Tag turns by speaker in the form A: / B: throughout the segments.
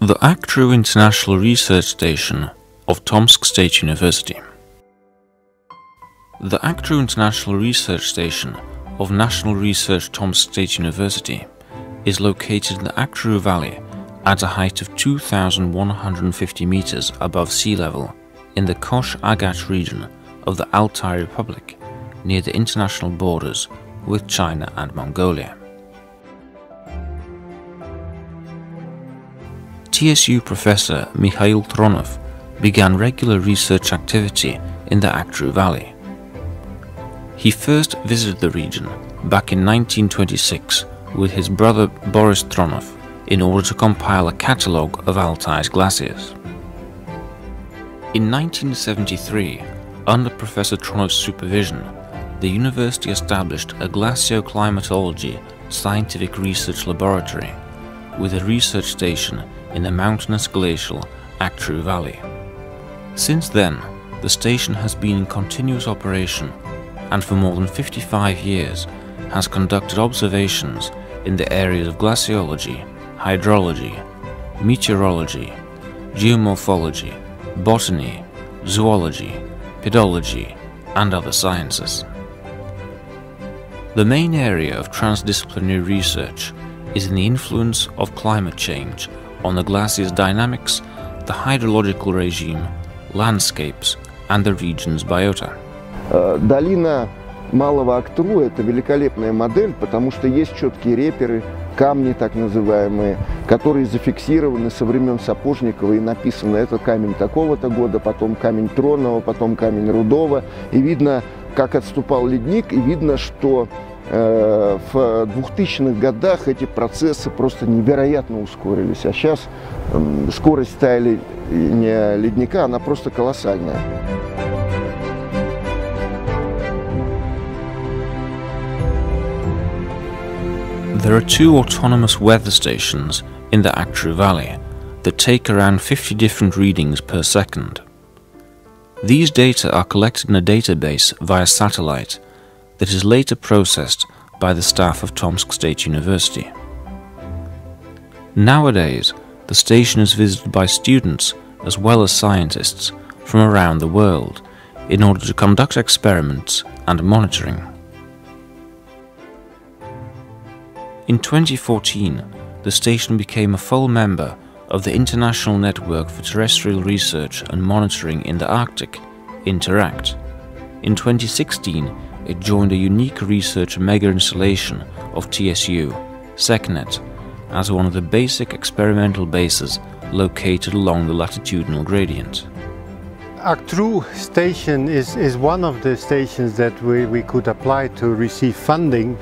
A: The Aktru International Research Station of Tomsk State University. The Aktru International Research Station of National Research Tomsk State University is located in the Aktru Valley at a height of 2,150 meters above sea level in the Kosh-Agat region of the Altai Republic, near the international borders with China and Mongolia. TSU professor Mikhail Tronov began regular research activity in the Aktru Valley. He first visited the region back in 1926 with his brother Boris Tronov in order to compile a catalogue of Altai's glaciers. In 1973, under Professor Tronov's supervision, the university established a glacioclimatology scientific research laboratory with a research station in the mountainous glacial Aktru Valley. Since then, the station has been in continuous operation and for more than 55 years has conducted observations in the areas of glaciology, hydrology, meteorology, geomorphology, botany, zoology, pedology, and other sciences. The main area of transdisciplinary research is in the influence of climate change on the glacier's dynamics, the hydrological regime, landscapes, and the region's biota.
B: Долина Малого Актру – это великолепная модель, потому что есть четкие реперы, камни так называемые, которые зафиксированы со времен Сапожникова и написано: это камень такого-то года, потом камень Тронова, потом камень Рудова. И видно, как отступал ледник, и видно, что в 2000-х годах эти процессы просто невероятно ускорились. А сейчас скорость таяния ледника, она просто колоссальная.
A: There are two autonomous weather stations in the Aktru Valley that take around 50 different readings per second. These data are collected in a database via satellite that is later processed by the staff of Tomsk State University. Nowadays, the station is visited by students as well as scientists from around the world in order to conduct experiments and monitoring. In 2014, the station became a full member of the International Network for Terrestrial Research and Monitoring in the Arctic, INTERACT. In 2016, it joined a unique research mega-installation of TSU, SecNet, as one of the basic experimental bases located along the latitudinal gradient.
C: Aktru station is one of the stations that we could apply to receive funding.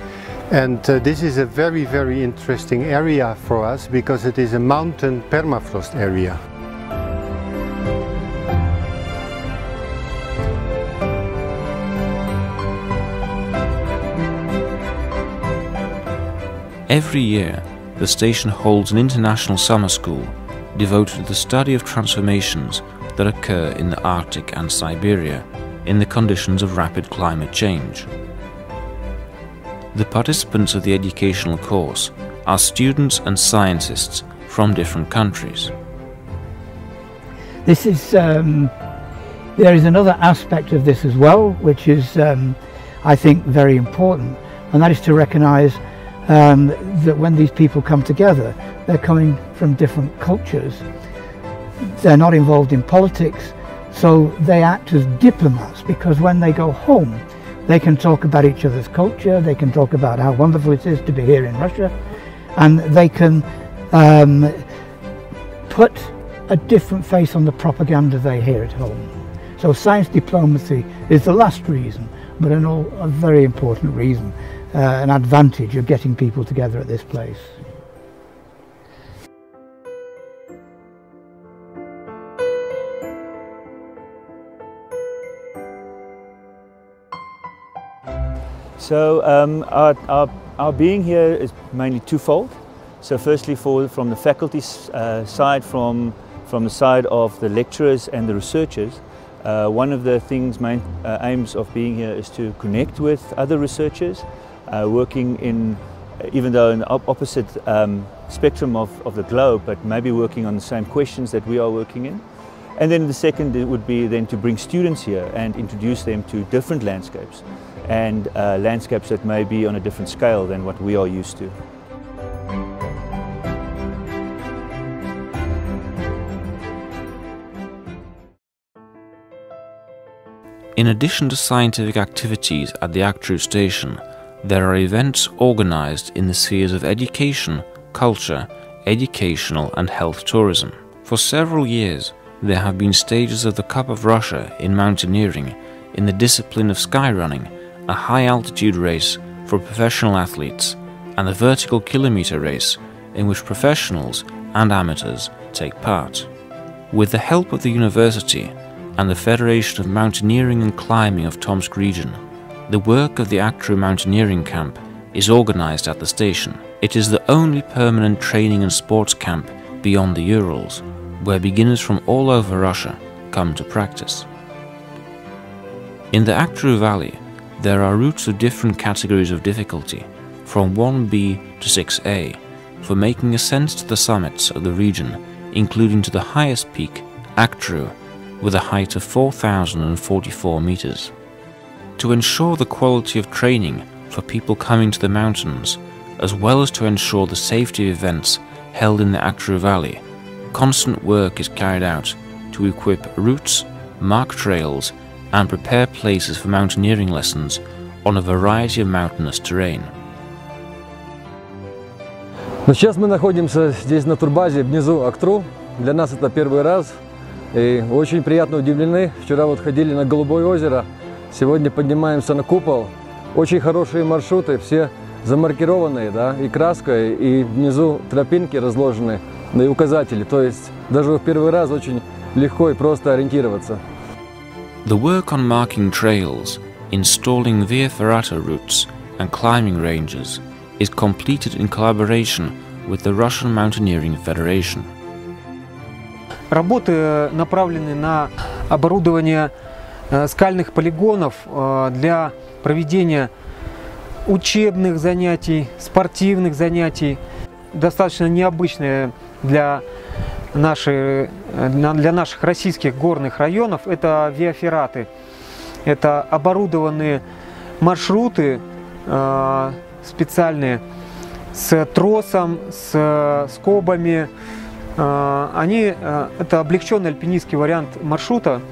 C: And this is a very, very interesting area for us because it is a mountain permafrost area.
A: Every year, the station holds an international summer school devoted to the study of transformations that occur in the Arctic and Siberia in the conditions of rapid climate change. The participants of the educational course are students and scientists from different countries.
D: This is, there is another aspect of this as well, which is, I think, very important, and that is to recognise that when these people come together, they're coming from different cultures. They're not involved in politics, so they act as diplomats, because when they go home, they can talk about each other's culture, they can talk about how wonderful it is to be here in Russia, and they can put a different face on the propaganda they hear at home. So science diplomacy is the last reason, but a very important reason, an advantage of getting people together at this place.
E: So our being here is mainly twofold. So firstly, from the faculty side, from the side of the lecturers and the researchers, one of the main aims of being here is to connect with other researchers working in even though in the opposite spectrum of the globe, but maybe working on the same questions that we are working in. And then the second would be then to bring students here and introduce them to different landscapes and landscapes that may be on a different scale than what we are used to.
A: In addition to scientific activities at the Aktru station, there are events organized in the spheres of education, culture, educational and health tourism. For several years, there have been stages of the Cup of Russia in mountaineering in the discipline of skyrunning, a high-altitude race for professional athletes, and the vertical kilometer race in which professionals and amateurs take part. With the help of the university and the Federation of Mountaineering and Climbing of Tomsk region, the work of the Aktru mountaineering camp is organized at the station. It is the only permanent training and sports camp beyond the Urals, where beginners from all over Russia come to practice. In the Aktru Valley, there are routes of different categories of difficulty, from 1B to 6A, for making ascents to the summits of the region, including to the highest peak, Aktru, with a height of 4,044 meters. To ensure the quality of training for people coming to the mountains, as well as to ensure the safety of events held in the Aktru Valley, constant work is carried out to equip routes, mark trails, and prepare places for mountaineering lessons on a variety of mountainous terrain.
F: Сейчас мы находимся здесь на турбазе внизу Актру. Для нас это первый раз. И очень приятно удивлены. Вчера вот ходили на Голубое озеро. Сегодня поднимаемся на купол. Очень хорошие маршруты, все замаркированные, да, и краской, и внизу тропинки разложены, да и указатели. То есть даже в первый раз очень легко и просто ориентироваться.
A: The work on marking trails, installing via ferrata routes and climbing ranges is completed in collaboration with the Russian Mountaineering Federation.
G: Работы направлены на оборудование скальных полигонов для проведения учебных занятий, спортивных занятий. Достаточно необычное для наших российских горных районов – это виаферраты. Это оборудованные маршруты специальные с тросом, с скобами. Это облегченный альпинистский вариант маршрута,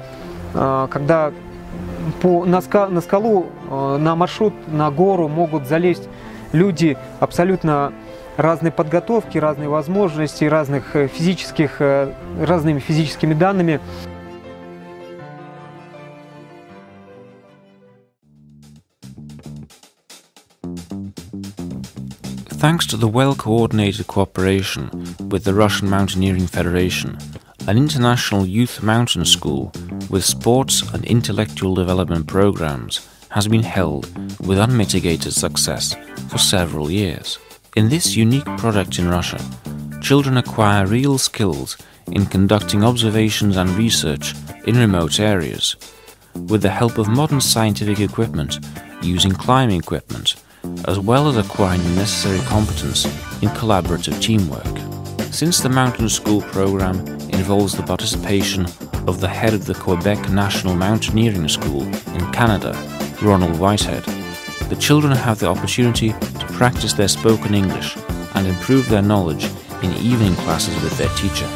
G: когда на скалу, на маршрут, на гору могут залезть люди абсолютно разной подготовки, разной возможности, разными физическими данными.
A: Thanks to the well-coordinated cooperation with the Russian Mountaineering Federation, an international youth mountain school with sports and intellectual development programs has been held with unmitigated success for several years. In this unique project in Russia, children acquire real skills in conducting observations and research in remote areas, with the help of modern scientific equipment, using climbing equipment, as well as acquiring the necessary competence in collaborative teamwork. Since the mountain school program involves the participation of the head of the Quebec National Mountaineering School in Canada, Ronald Whitehead, the children have the opportunity to practice their spoken English and improve their knowledge in evening classes with their teacher.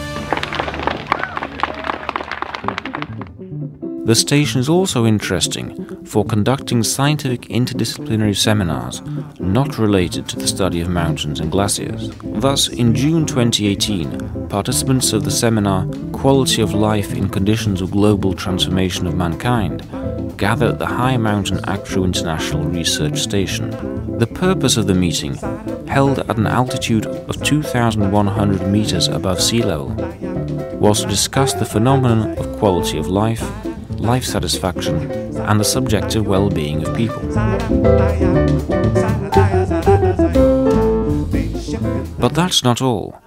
A: The station is also interesting for conducting scientific interdisciplinary seminars not related to the study of mountains and glaciers. Thus, in June 2018, participants of the seminar Quality of Life in Conditions of Global Transformation of Mankind gathered at the High Mountain Aktru International Research Station. The purpose of the meeting, held at an altitude of 2,100 meters above sea level, was to discuss the phenomenon of quality of life, life satisfaction, and the subjective well-being of people. But that's not all.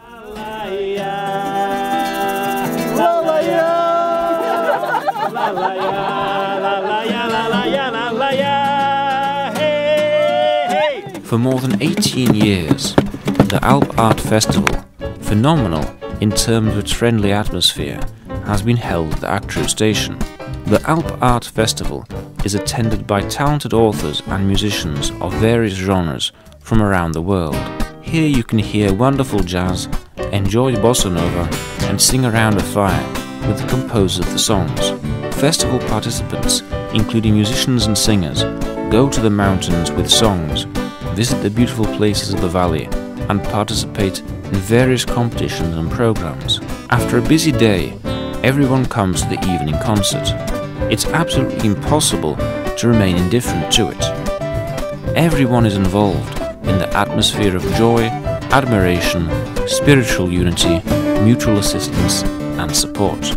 A: For more than 18 years, the Alp Art Festival, phenomenal in terms of its friendly atmosphere, has been held at the Aktru station. The Alp Art Festival is attended by talented authors and musicians of various genres from around the world. Here you can hear wonderful jazz, enjoy bossa nova, and sing around a fire with the composers of the songs. Festival participants, including musicians and singers, go to the mountains with songs, visit the beautiful places of the valley, and participate in various competitions and programs. After a busy day, everyone comes to the evening concert. It's absolutely impossible to remain indifferent to it. Everyone is involved in the atmosphere of joy, admiration, spiritual unity, mutual assistance and support.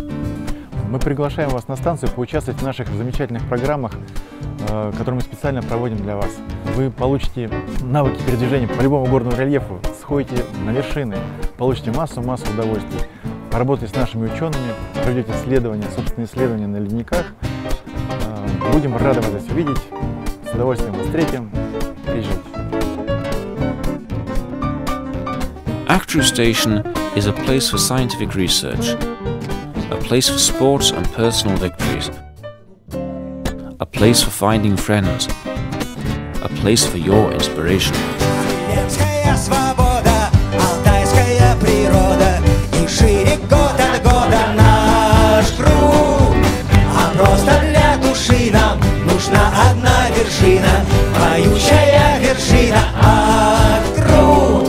H: Мы приглашаем вас на станцию поучаствовать в наших замечательных программах, которые мы специально проводим для вас. Вы получите навыки передвижения по любому горному рельефу, сходите на вершины, получите массу удовольствий, поработаете с нашими учеными, проведете собственные исследования на ледниках. Будем рады вас здесь увидеть, с удовольствием вас встретим. Приезжайте.
A: Aktru Station is a place for scientific research, a place for sports and personal victories, a place for finding friends, a place for your inspiration.
I: Свобода, алтайская природа, и шире год от года наш круг. А просто для души нам нужна одна вершина, поющая вершина Aktru.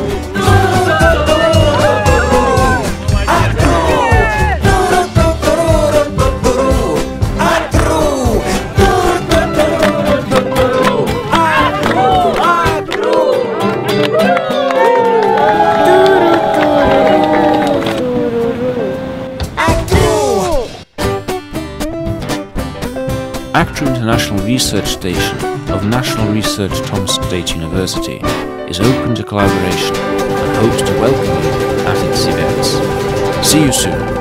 A: Aktru International Research Station of National Research Tomsk State University is open to collaboration and hopes to welcome you at its events. See you soon.